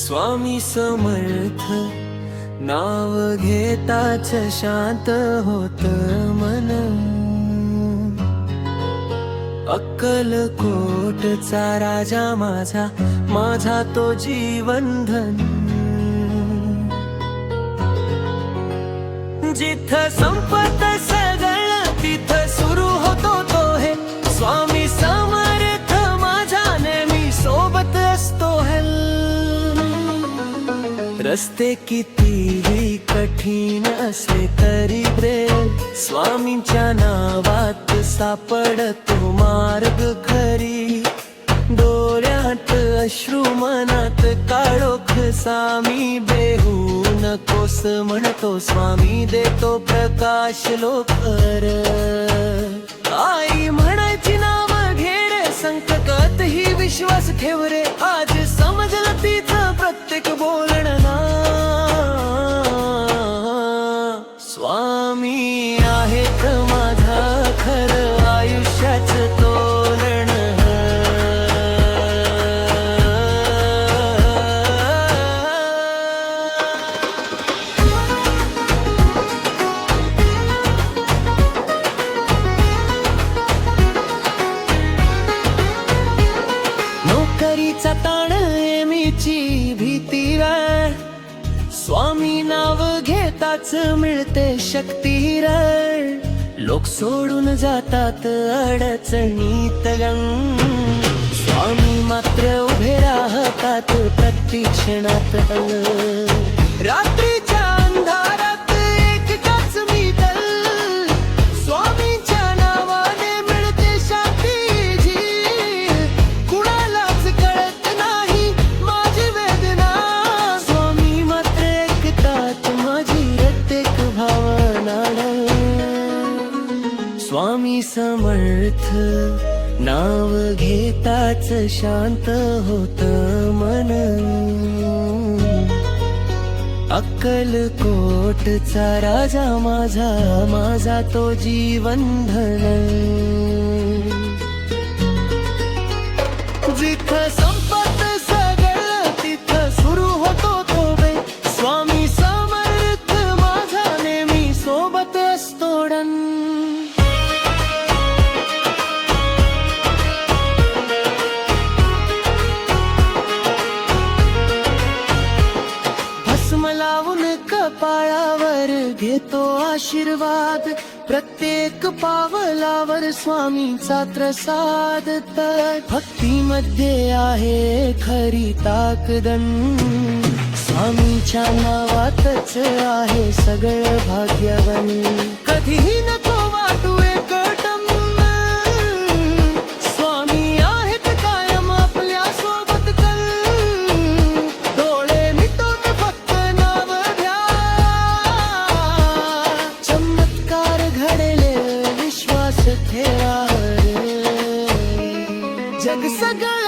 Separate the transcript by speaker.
Speaker 1: स्वामी समर्थ नाव घेताच शांत होत मन। अक्कलकोटचा राजा माझा, माझा तो जीवनधन। जिथं संपत सगळं तिथं सुरू होतो तो हे स्वामी समर्थ माझा नेहमी सोबत असतो है। रस्ते कितीही कठीण असले तरी प्रेम स्वामींच्या नावात सापडतो मार्ग खरी। डोळ्यात अश्रू मनात काळोख सामी बेहू नकोस म्हणतो स्वामी देतो प्रकाश लोकर। आई म्हणायची नाव घे रे संकटात ही विश्वास ठेव रे। आज समजलं तिचं प्रत्येक बोलणं ना स्वामी आहेत माझा खरं आयुष्याचं तोरण। नोकरीचा ताण नेहमीची भीती रे स्वामी नाव घेताच मिळते शक्ती रे। लोक सोडून जातात अडचणीत स्वामी मात्र उभे राहतात प्रत्यक्षणात। रात्रीच्या अंधारात एकटाच मी दल स्वामींच्या नावाने मिळते शांती जी। कुणालाच कळत नाही माझी वेदना स्वामी मात्र ऐकतात माझी प्रत्येक भावना। स्वामी समर्थ नाव घेताच शांत होत मन। अक्कलकोटचा राजा माझा, माझा तो जीवनधन। जिथं संपत सगळं तिथं सुरू होतो तो बे स्वामी समर्थ माझा नेहमी सोबत असतो डन। भस्म लावून कपाळावर घेतो आशीर्वाद प्रत्येक पावलावर स्वामींचा प्रसाद। तर भक्तीमध्ये आहे खरी ताकदन स्वामींच्या नावातच आहे सगळं भाग्यवन। कधीही नको वाटू एकटं स्वामी आहेत कायम आपल्या सोबत कल। डोळे मिटून फक्त नाव घ्या चमत्कार घडेल विश्वास ठेवा। जग सगळं